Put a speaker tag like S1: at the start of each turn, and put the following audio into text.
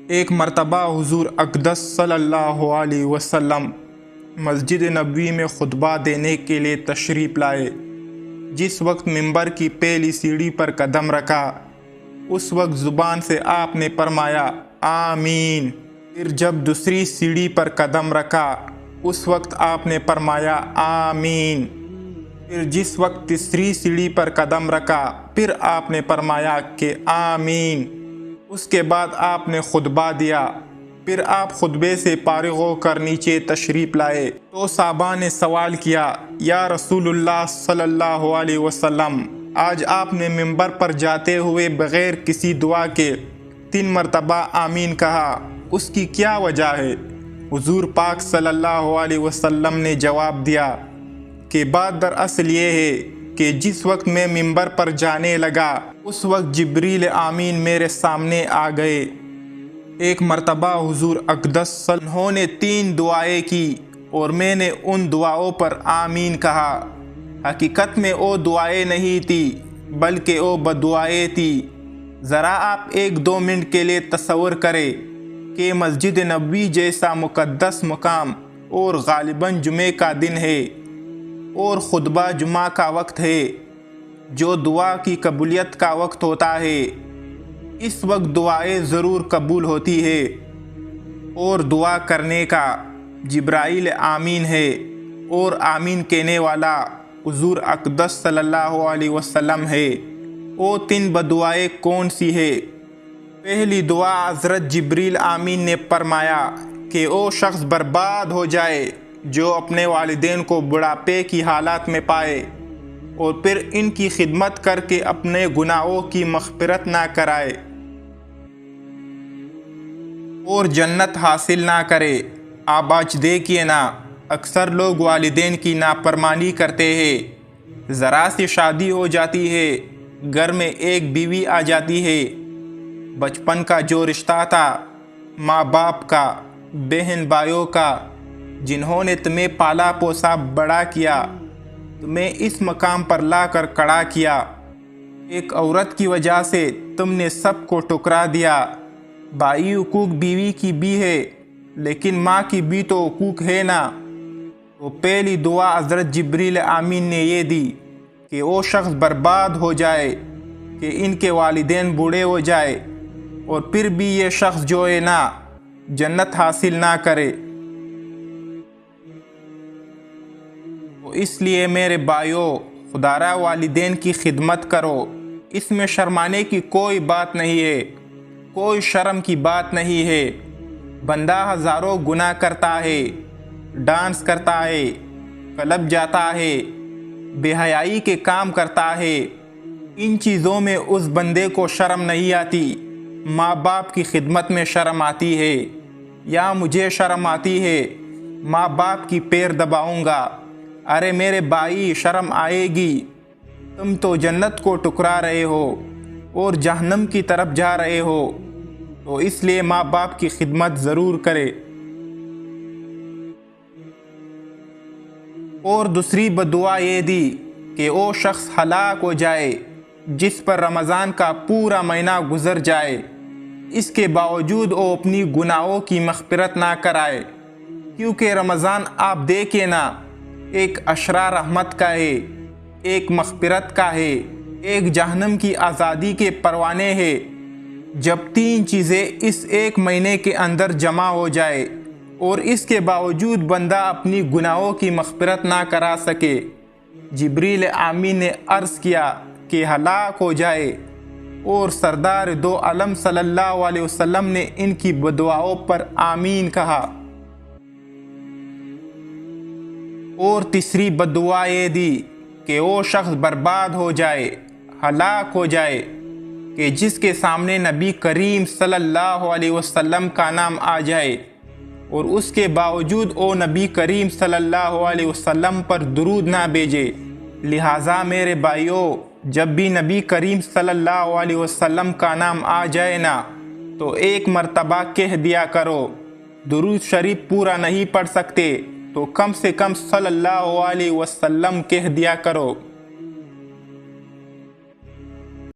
S1: ایک مرتبہ حضور اقدس صلی اللہ علیہ وسلم مسجد نبوی میں خطبہ دینے کے لیے تشریف لائے۔ جس وقت منبر کی پہلی سیڑھی پر قدم رکھا اس وقت زبان سے آپ نے فرمایا آمین۔ پھر جب دوسری سیڑھی پر قدم رکھا اس وقت آپ نے فرمایا آمین۔ پھر جس وقت تیسری سیڑھی پر قدم رکھا پھر آپ نے فرمایا کہ آمین۔ اس کے بعد آپ نے خطبہ دیا۔ پھر آپ خطبے سے فارغ ہو کر نیچے تشریف لائے تو صحابہ نے سوال کیا یا رسول اللہ صلی اللہ علیہ وسلم، آج آپ نے منبر پر جاتے ہوئے بغیر کسی دعا کے 3 مرتبہ آمین کہا، اس کی کیا وجہ ہے؟ حضور پاک صلی اللہ علیہ وسلم نے جواب دیا کہ بات دراصل یہ ہے کہ جس وقت میں منبر پر جانے لگا اس وقت جبریل امین میرے سامنے آ گئے۔ ایک مرتبہ حضور اقدس صلی اللہ علیہ وسلم نے 3 دعائیں کی اور میں نے ان دعاؤں پر آمین کہا۔ حقیقت میں وہ دعائیں نہیں تھی بلکہ وہ بدعائیں تھی۔ ذرا آپ 1-2 منٹ کے لیے تصور کریں کہ مسجد نبوی جیسا مقدس مقام اور غالباً جمعے کا دن ہے اور خطبہ جمعہ کا وقت ہے جو دعا کی قبولیت کا وقت ہوتا ہے۔ اس وقت دعائیں ضرور قبول ہوتی ہے اور دعا کرنے کا جبرائیل آمین ہے اور آمین کہنے والا حضور اقدس صلی اللہ علیہ وسلم ہے۔ وہ 3 بدعائیں کون سی ہے؟ پہلی دعا حضرت جبریل آمین نے فرمایا کہ وہ شخص برباد ہو جائے جو اپنے والدین کو بڑھاپے کی حالت میں پائے اور پھر ان کی خدمت کر کے اپنے گناہوں کی مغفرت نہ کرائے اور جنت حاصل نہ کرے۔ آپ آج دیکھیے نا، اکثر لوگ والدین کی نافرمانی کرتے ہیں، ذرا سی شادی ہو جاتی ہے، گھر میں ایک بیوی آ جاتی ہے، بچپن کا جو رشتہ تھا ماں باپ کا، بہن بھائیوں کا، جنہوں نے تمہیں پالا پوسا بڑا کیا، تمہیں اس مقام پر لا کر کھڑا کیا، ایک عورت کی وجہ سے تم نے سب کو ٹھکرا دیا۔ بھائی حقوق بیوی کی بھی ہے لیکن ماں کی بھی تو حقوق ہے نا۔ تو پہلی دعا حضرت جبریل آمین نے یہ دی کہ وہ شخص برباد ہو جائے، کہ ان کے والدین بوڑھے ہو جائے اور پھر بھی یہ شخص جو ہے نا جنت حاصل نہ کرے۔ تو اس لیے میرے بھائیوں، خدارا والدین کی خدمت کرو، اس میں شرمانے کی کوئی بات نہیں ہے، کوئی شرم کی بات نہیں ہے۔ بندہ ہزاروں گناہ کرتا ہے، ڈانس کرتا ہے، کلب جاتا ہے، بے حیائی کے کام کرتا ہے، ان چیزوں میں اس بندے کو شرم نہیں آتی۔ ماں باپ کی خدمت میں شرم آتی ہے، یا مجھے شرم آتی ہے ماں باپ کی پیر دباؤں گا۔ ارے میرے بھائی، شرم آئے گی، تم تو جنت کو ٹکرا رہے ہو اور جہنم کی طرف جا رہے ہو، تو اس لیے ماں باپ کی خدمت ضرور کرے۔ اور دوسری بدعا یہ دی کہ وہ شخص ہلاک ہو جائے جس پر رمضان کا پورا مہینہ گزر جائے، اس کے باوجود وہ اپنی گناہوں کی مغفرت نہ کرائے، کیونکہ رمضان آپ دیکھیں نا، ایک عشرہ رحمت کا ہے، ایک مغفرت کا ہے، ایک جہنم کی آزادی کے پروانے ہے۔ جب 3 چیزیں اس ایک مہینے کے اندر جمع ہو جائے اور اس کے باوجود بندہ اپنی گناہوں کی مغفرت نہ کرا سکے، جبریل آمین نے عرض کیا کہ ہلاک ہو جائے، اور سردار دو عالم صلی اللہ علیہ وسلم نے ان کی بدعاؤں پر آمین کہا۔ اور تیسری بدعا یہ دی کہ وہ شخص برباد ہو جائے، ہلاک ہو جائے کہ جس کے سامنے نبی کریم صلی اللہ علیہ وسلم کا نام آ جائے اور اس کے باوجود وہ نبی کریم صلی اللہ علیہ وسلم پر درود نہ بھیجے۔ لہٰذا میرے بھائیوں، جب بھی نبی کریم صلی اللہ علیہ وسلم کا نام آ جائے نا تو 1 مرتبہ کہہ دیا کرو۔ درود شریف پورا نہیں پڑھ سکتے تو کم سے کم صلی اللہ علیہ وسلم کہہ دیا کرو۔